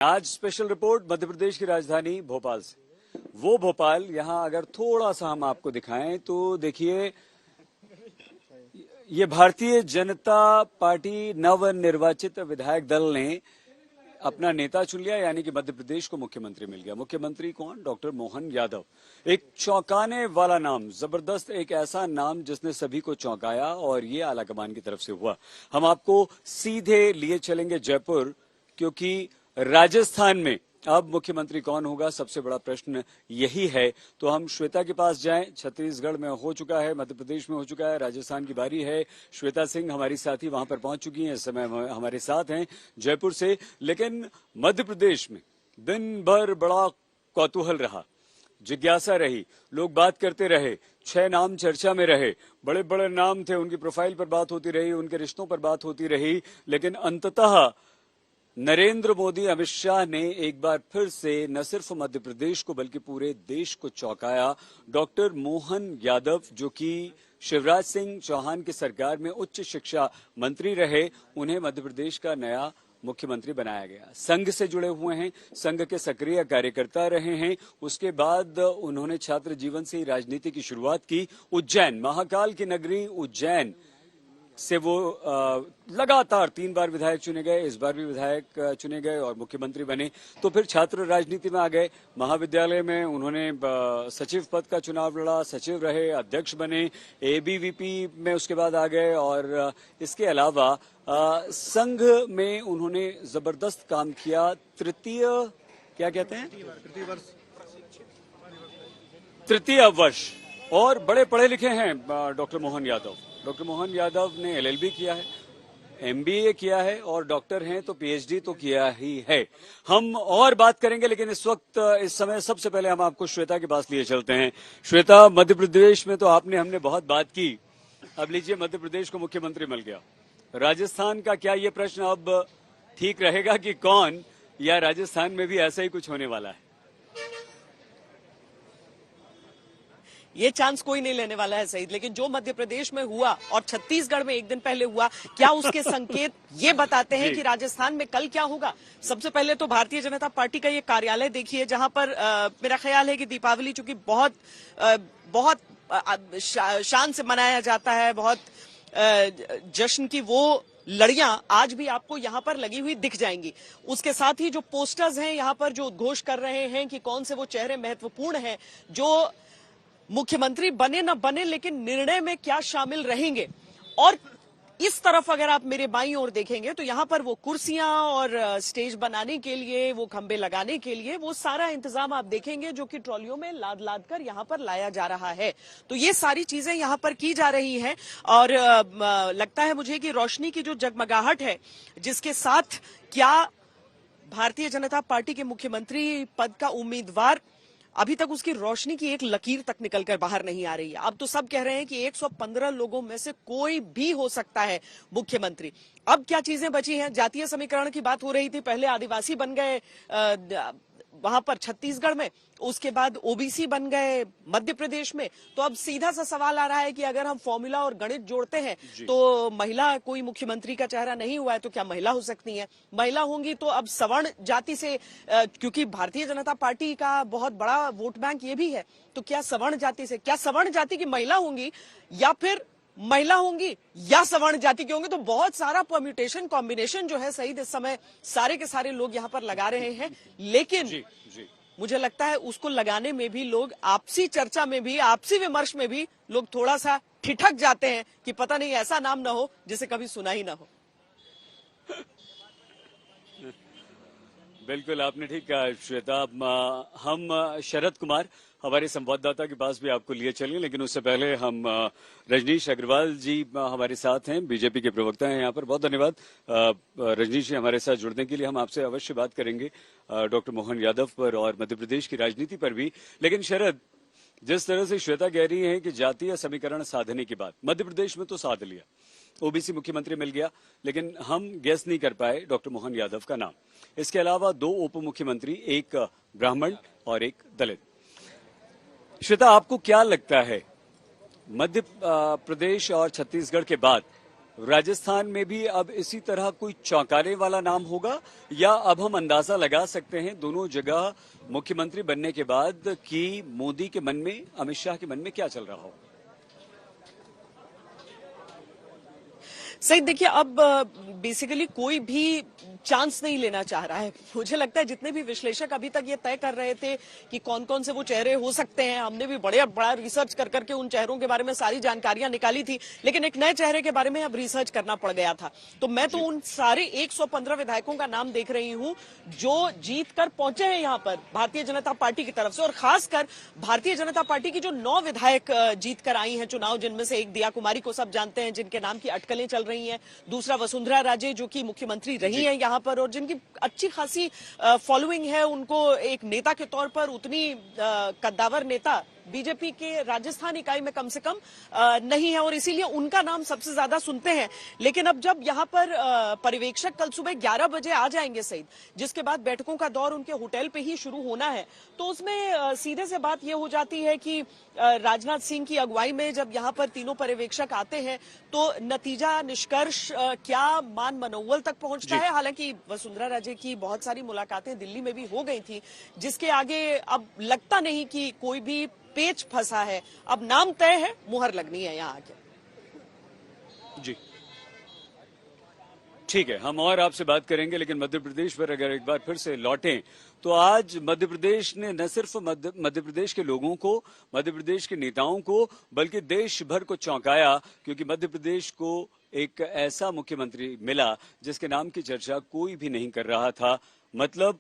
आज special report Madhya Pradesh की राजधानी भोपाल से। वो भोपाल, यहां अगर थोड़ा सा हम आपको दिखाएं तो देखिए, ये भारतीय जनता पार्टी नवनिर्वाचित विधायक दल ने अपना नेता चुन लिया, यानी कि मध्य प्रदेश को मुख्यमंत्री मिल गया। मुख्यमंत्री कौन? डॉक्टर मोहन यादव। एक चौंकाने वाला नाम, जबरदस्त, एक ऐसा नाम जिसने सभी को चौंकाया, और ये आलाकमान की तरफ से हुआ। हम आपको सीधे लिए चलेंगे जयपुर, क्योंकि राजस्थान में अब मुख्यमंत्री कौन होगा, सबसे बड़ा प्रश्न यही है। तो हम श्वेता के पास जाएं। छत्तीसगढ़ में हो चुका है, मध्य प्रदेश में हो चुका है, राजस्थान की बारी है। श्वेता सिंह हमारी साथी वहां पर पहुंच चुकी हैं, इस समय हमारे साथ हैं जयपुर से। लेकिन मध्य प्रदेश में दिन भर बड़ा कौतूहल रहा, जिज्ञासा रही, लोग बात करते रहे, 6 नाम चर्चा में रहे, बड़े बड़े नाम थे, उनकी प्रोफाइल पर बात होती रही, उनके रिश्तों पर बात होती रही। लेकिन अंततः नरेंद्र मोदी, अमित शाह ने एक बार फिर से न सिर्फ मध्य प्रदेश को बल्कि पूरे देश को चौंकाया। डॉक्टर मोहन यादव, जो कि शिवराज सिंह चौहान की सरकार में उच्च शिक्षा मंत्री रहे, उन्हें मध्य प्रदेश का नया मुख्यमंत्री बनाया गया। संघ से जुड़े हुए हैं, संघ के सक्रिय कार्यकर्ता रहे हैं। उसके बाद उन्होंने छात्र जीवन से ही राजनीति की शुरुआत की। उज्जैन, महाकाल की नगरी उज्जैन से वो लगातार 3 बार विधायक चुने गए, इस बार भी विधायक चुने गए और मुख्यमंत्री बने। तो फिर छात्र राजनीति में आ गए। महाविद्यालय में उन्होंने सचिव पद का चुनाव लड़ा, सचिव रहे, अध्यक्ष बने, एबीवीपी में उसके बाद आ गए, और इसके अलावा संघ में उन्होंने जबरदस्त काम किया। तृतीय वर्ष, और बड़े पढ़े लिखे हैं डॉक्टर मोहन यादव। डॉक्टर मोहन यादव ने एलएलबी किया है, एमबीए किया है, और डॉक्टर हैं तो पीएचडी तो किया ही है। हम और बात करेंगे, लेकिन इस समय सबसे पहले हम आपको श्वेता के पास लिए चलते हैं। श्वेता, मध्य प्रदेश में तो हमने बहुत बात की। अब लीजिए, मध्य प्रदेश को मुख्यमंत्री मिल गया। राजस्थान का क्या ये प्रश्न अब ठीक रहेगा कि कौन, या राजस्थान में भी ऐसा ही कुछ होने वाला है? ये चांस कोई नहीं लेने वाला है सईद, लेकिन जो मध्य प्रदेश में हुआ और छत्तीसगढ़ में एक दिन पहले हुआ, क्या उसके संकेत ये बताते हैं कि राजस्थान में कल क्या होगा? सबसे पहले तो भारतीय जनता पार्टी का ये कार्यालय देखिए, जहां पर मेरा ख्याल है कि दीपावली चूंकि बहुत शान से मनाया जाता है, बहुत जश्न की वो लड़ियां आज भी आपको यहां पर लगी हुई दिख जाएंगी। उसके साथ ही जो पोस्टर्स हैं यहां पर, जो उद्घोष कर रहे हैं कि कौन से वो चेहरे महत्वपूर्ण हैं जो मुख्यमंत्री बने न बने, लेकिन निर्णय में क्या शामिल रहेंगे। और इस तरफ अगर आप मेरे बाईं ओर देखेंगे तो यहां पर वो कुर्सियां और स्टेज बनाने के लिए, वो खंबे लगाने के लिए, वो सारा इंतजाम आप देखेंगे जो कि ट्रॉलियों में लाद लाद कर यहां पर लाया जा रहा है। तो ये सारी चीजें यहां पर की जा रही हैं, और लगता है मुझे कि रोशनी की जो जगमगाहट है, जिसके साथ क्या भारतीय जनता पार्टी के मुख्यमंत्री पद का उम्मीदवार, अभी तक उसकी रोशनी की एक लकीर तक निकलकर बाहर नहीं आ रही है। अब तो सब कह रहे हैं कि 115 लोगों में से कोई भी हो सकता है मुख्यमंत्री। अब क्या चीजें बची हैं? जातीय समीकरण की बात हो रही थी, पहले आदिवासी बन गए वहां पर छत्तीसगढ़ में, उसके बाद ओबीसी बन गए मध्य प्रदेश में। तो अब सीधा सा सवाल आ रहा है कि अगर हम फॉर्मूला और गणित जोड़ते हैं तो महिला कोई मुख्यमंत्री का चेहरा नहीं हुआ है, तो क्या महिला हो सकती है? महिला होंगी तो अब सवर्ण जाति से, क्योंकि भारतीय जनता पार्टी का बहुत बड़ा वोट बैंक ये भी है, तो क्या सवर्ण जाति से, क्या सवर्ण जाति की महिला होंगी, या फिर महिला होंगी या सवर्ण जाति की होंगी? तो बहुत सारा परम्यूटेशन, कॉम्बिनेशन जो है सही इस समय सारे के सारे लोग यहां पर लगा रहे हैं। लेकिन मुझे लगता है उसको लगाने में भी लोग, आपसी चर्चा में भी, आपसी विमर्श में भी लोग थोड़ा सा ठिठक जाते हैं कि पता नहीं ऐसा नाम ना हो जिसे कभी सुना ही ना हो। बिल्कुल, आपने ठीक कहा श्वेता। हम शरद कुमार, हमारे संवाददाता के पास भी आपको लिए चलेंगे, लेकिन उससे पहले हम रजनीश अग्रवाल जी हमारे साथ हैं, बीजेपी के प्रवक्ता हैं यहाँ पर। बहुत धन्यवाद रजनीश जी हमारे साथ जुड़ने के लिए। हम आपसे अवश्य बात करेंगे डॉक्टर मोहन यादव पर और मध्य प्रदेश की राजनीति पर भी। लेकिन शरद, जिस तरह से श्वेता कह रही है कि जातीय समीकरण साधने की बात, मध्य प्रदेश में तो साध लिया, ओबीसी मुख्यमंत्री मिल गया, लेकिन हम गेस नहीं कर पाए डॉक्टर मोहन यादव का नाम। इसके अलावा 2 उप मुख्यमंत्री, एक ब्राह्मण और एक दलित। श्वेता, आपको क्या लगता है, मध्य प्रदेश और छत्तीसगढ़ के बाद राजस्थान में भी अब इसी तरह कोई चौंकाने वाला नाम होगा, या अब हम अंदाजा लगा सकते हैं दोनों जगह मुख्यमंत्री बनने के बाद कि मोदी के मन में, अमित शाह के मन में क्या चल रहा हो? सही देखिए, अब बेसिकली कोई भी चांस नहीं लेना चाह रहा है। मुझे लगता है जितने भी विश्लेषक अभी तक ये तय कर रहे थे कि कौन कौन से वो चेहरे हो सकते हैं, हमने भी बड़ा रिसर्च कर करके उन चेहरों के बारे में सारी जानकारियां निकाली थी, लेकिन एक नए चेहरे के बारे में अब रिसर्च करना पड़ गया था। तो मैं तो उन सारे 115 विधायकों का नाम देख रही हूं जो जीत कर पहुंचे हैं यहां पर भारतीय जनता पार्टी की तरफ से, और खासकर भारतीय जनता पार्टी की जो 9 विधायक जीत कर आई हैं चुनाव, जिनमें से एक दिया कुमारी को सब जानते हैं, जिनके नाम की अटकलें चल रही हैं, दूसरा वसुंधरा राजे जो कि मुख्यमंत्री रही हैं यहां पर और जिनकी अच्छी खासी फॉलोइंग है, उनको एक नेता के तौर पर उतनी कद्दावर नेता बीजेपी के राजस्थान इकाई में कम से कम नहीं है और इसीलिए उनका नाम सबसे ज्यादा सुनते हैं। लेकिन अब जब यहां पर पर्यवेक्षक कल सुबह 11 बजे आ जाएंगे सईद, जिसके बाद बैठकों का दौर उनके होटल पे ही शुरू होना है, तो उसमें सीधे से बात यह हो जाती है कि राजनाथ सिंह की अगुवाई में जब यहां पर तीनों पर्यवेक्षक आते हैं तो नतीजा, निष्कर्ष क्या मान मनोवल तक पहुंचता है। हालांकि वसुंधरा राजे की बहुत सारी मुलाकातें दिल्ली में भी हो गई थी, जिसके आगे अब लगता नहीं कि कोई भी पेच फंसा है। अब नाम तय है, मुहर लगनी है यहां आके। जी ठीक है, हम और आपसे बात करेंगे, लेकिन मध्य प्रदेश पर अगर एक बार फिर से लौटें तो आज मध्य प्रदेश ने न सिर्फ मध्य प्रदेश के लोगों को, मध्य प्रदेश के नेताओं को, बल्कि देश भर को चौंकाया, क्योंकि मध्य प्रदेश को एक ऐसा मुख्यमंत्री मिला जिसके नाम की चर्चा कोई भी नहीं कर रहा था, मतलब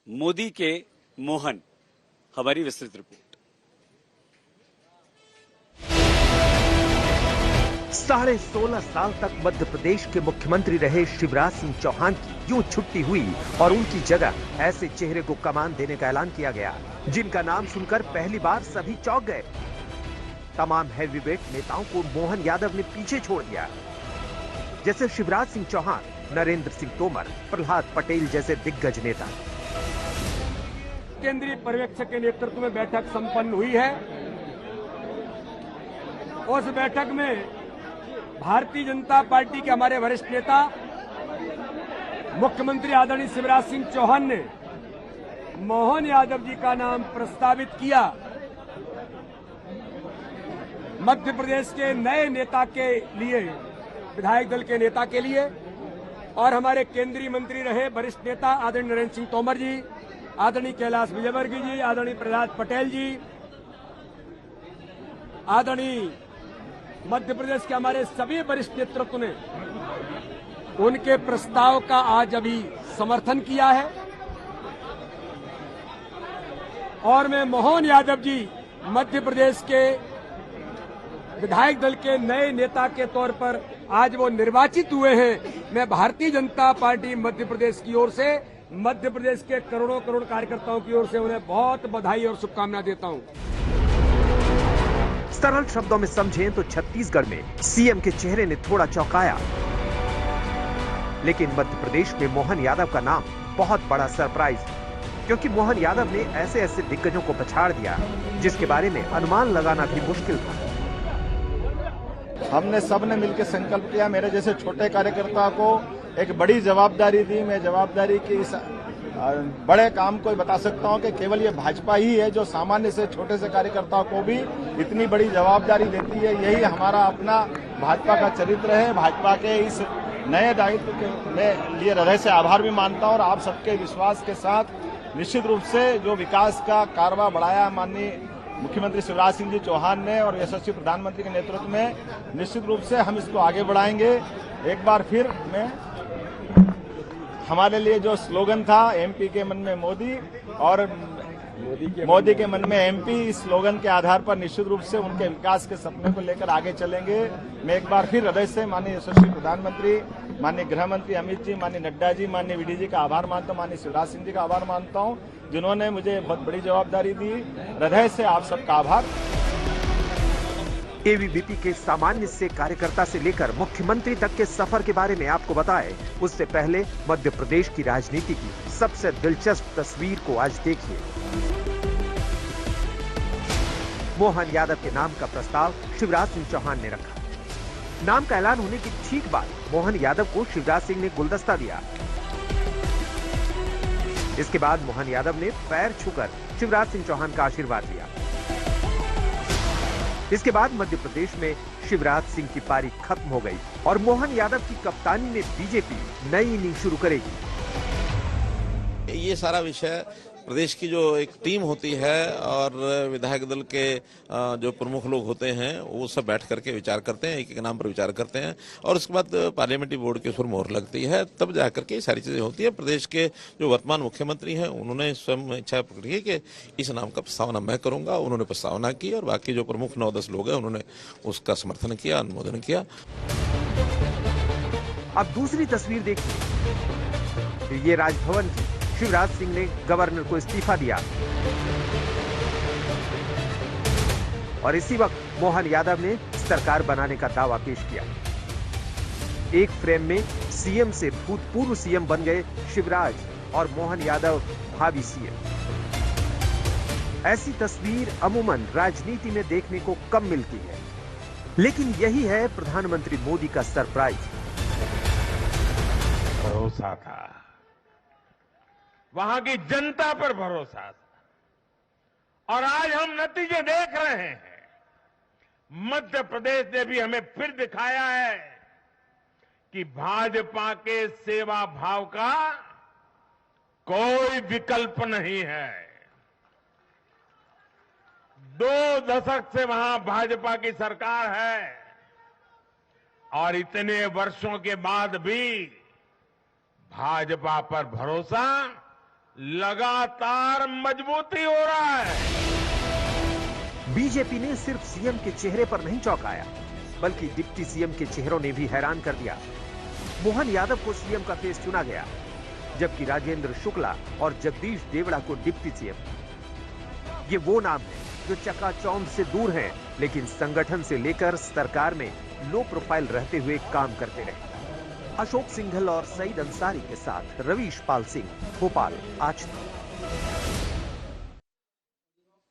मोदी के मोहन। हमारी विस्तृत रिपोर्ट। 16.5 साल तक मध्य प्रदेश के मुख्यमंत्री रहे शिवराज सिंह चौहान की यूं छुट्टी हुई और उनकी जगह ऐसे चेहरे को कमान देने का ऐलान किया गया जिनका नाम सुनकर पहली बार सभी चौंक गए। तमाम हैवीवेट नेताओं को मोहन यादव ने पीछे छोड़ दिया, जैसे शिवराज सिंह चौहान, नरेंद्र सिंह तोमर, प्रहलाद पटेल जैसे दिग्गज नेता। केंद्रीय पर्यवेक्षक के नेतृत्व में बैठक संपन्न हुई है। उस बैठक में भारतीय जनता पार्टी के हमारे वरिष्ठ नेता मुख्यमंत्री आदरणीय शिवराज सिंह चौहान ने मोहन यादव जी का नाम प्रस्तावित किया मध्य प्रदेश के नए नेता के लिए, विधायक दल के नेता के लिए। और हमारे केंद्रीय मंत्री रहे वरिष्ठ नेता आदरणीय नरेंद्र सिंह तोमर जी, आदरणीय कैलाश विजयवर्गीय जी, आदरणीय प्रहलाद पटेल जी, आदरणीय मध्य प्रदेश के हमारे सभी वरिष्ठ नेतृत्व ने उनके प्रस्ताव का आज अभी समर्थन किया है। और मैं मोहन यादव जी मध्य प्रदेश के विधायक दल के नए नेता के तौर पर आज वो निर्वाचित हुए हैं। मैं भारतीय जनता पार्टी मध्य प्रदेश की ओर से, मध्य प्रदेश के करोड़ों करोड़ कार्यकर्ताओं की ओर से उन्हें बहुत बधाई और शुभकामनाएं देता हूं। सरल शब्दों में समझें तो छत्तीसगढ़ में सीएम के चेहरे ने थोड़ा चौंकाया, लेकिन मध्य प्रदेश में मोहन यादव का नाम बहुत बड़ा सरप्राइज, क्योंकि मोहन यादव ने ऐसे ऐसे दिग्गजों को पछाड़ दिया जिसके बारे में अनुमान लगाना भी मुश्किल था। हमने सबने मिलकर संकल्प किया, मेरे जैसे छोटे कार्यकर्ता को एक बड़ी जवाबदारी दी। मैं जवाबदारी की इस बड़े काम को बता सकता हूं कि केवल ये भाजपा ही है जो सामान्य से छोटे से कार्यकर्ताओं को भी इतनी बड़ी जवाबदारी देती है। यही हमारा अपना भाजपा का चरित्र है। भाजपा के इस नए दायित्व के मैं लिए हृदय से आभार भी मानता हूं और आप सबके विश्वास के साथ निश्चित रूप से जो विकास का कारवा बढ़ाया माननीय मुख्यमंत्री शिवराज सिंह जी चौहान ने और यशस्वी प्रधानमंत्री के नेतृत्व में, निश्चित रूप से हम इसको आगे बढ़ाएंगे। एक बार फिर मैं हमारे लिए जो स्लोगन था एमपी के मन में मोदी और मोदी के मन में एमपी, इस स्लोगन के आधार पर निश्चित रूप से उनके विकास के सपने को लेकर आगे चलेंगे। मैं एक बार फिर हृदय से माननीय यशस्वी प्रधानमंत्री, माननीय गृह मंत्री अमित जी, माननीय नड्डा जी, माननीय वीडी जी का आभार मानता हूं, माननीय शिवराज सिंह जी का आभार मानता हूं, जिन्होंने मुझे बहुत बड़ी जवाबदारी दी। हृदय से आप सबका आभार। एबीवीपी के सामान्य से कार्यकर्ता से लेकर मुख्यमंत्री तक के सफर के बारे में आपको बताए, उससे पहले मध्य प्रदेश की राजनीति की सबसे दिलचस्प तस्वीर को आज देखिए। मोहन यादव के नाम का प्रस्ताव शिवराज सिंह चौहान ने रखा। नाम का ऐलान होने की ठीक बाद मोहन यादव को शिवराज सिंह ने गुलदस्ता दिया। इसके बाद मोहन यादव ने पैर छूकर शिवराज सिंह चौहान का आशीर्वाद लिया। इसके बाद मध्य प्रदेश में शिवराज सिंह की पारी खत्म हो गई और मोहन यादव की कप्तानी में बीजेपी नई इनिंग शुरू करेगी। ये सारा विषय प्रदेश की जो एक टीम होती है और विधायक दल के जो प्रमुख लोग होते हैं वो सब बैठ करके विचार करते हैं, एक एक नाम पर विचार करते हैं और उसके बाद पार्लियामेंट्री बोर्ड के ऊपर मोहर लगती है, तब जाकर के ये सारी चीजें होती है। प्रदेश के जो वर्तमान मुख्यमंत्री हैं उन्होंने स्वयं इच्छा पकड़ी है कि इस नाम का प्रस्तावना मैं करूंगा। उन्होंने प्रस्तावना की और बाकी जो प्रमुख 9-10 लोग हैं उन्होंने उसका समर्थन किया, अनुमोदन किया। अब दूसरी तस्वीर देखिए, ये राजभवन की। शिवराज सिंह ने गवर्नर को इस्तीफा दिया और इसी वक्त मोहन यादव ने सरकार बनाने का दावा पेश किया। एक फ्रेम में सीएम से भूतपूर्व सीएम बन गए शिवराज और मोहन यादव भावी सीएम। ऐसी तस्वीर अमूमन राजनीति में देखने को कम मिलती है, लेकिन यही है प्रधानमंत्री मोदी का सरप्राइज। भरोसा था, वहां की जनता पर भरोसा था और आज हम नतीजे देख रहे हैं। मध्य प्रदेश ने भी हमें फिर दिखाया है कि भाजपा के सेवा भाव का कोई विकल्प नहीं है। 2 दशक से वहां भाजपा की सरकार है और इतने वर्षों के बाद भी भाजपा पर भरोसा लगातार मजबूती हो रहा है। बीजेपी ने सिर्फ सीएम के चेहरे पर नहीं चौंकाया, बल्कि डिप्टी सीएम के चेहरों ने भी हैरान कर दिया। मोहन यादव को सीएम का फेस चुना गया, जबकि राजेंद्र शुक्ला और जगदीश देवड़ा को डिप्टी सीएम। ये वो नाम है जो चकाचौंध से दूर हैं, लेकिन संगठन से लेकर सरकार में लो प्रोफाइल रहते हुए काम करते रहे। अशोक सिंघल और सईद अंसारी के साथ रवीश पाल सिंह, भोपाल, आज तक।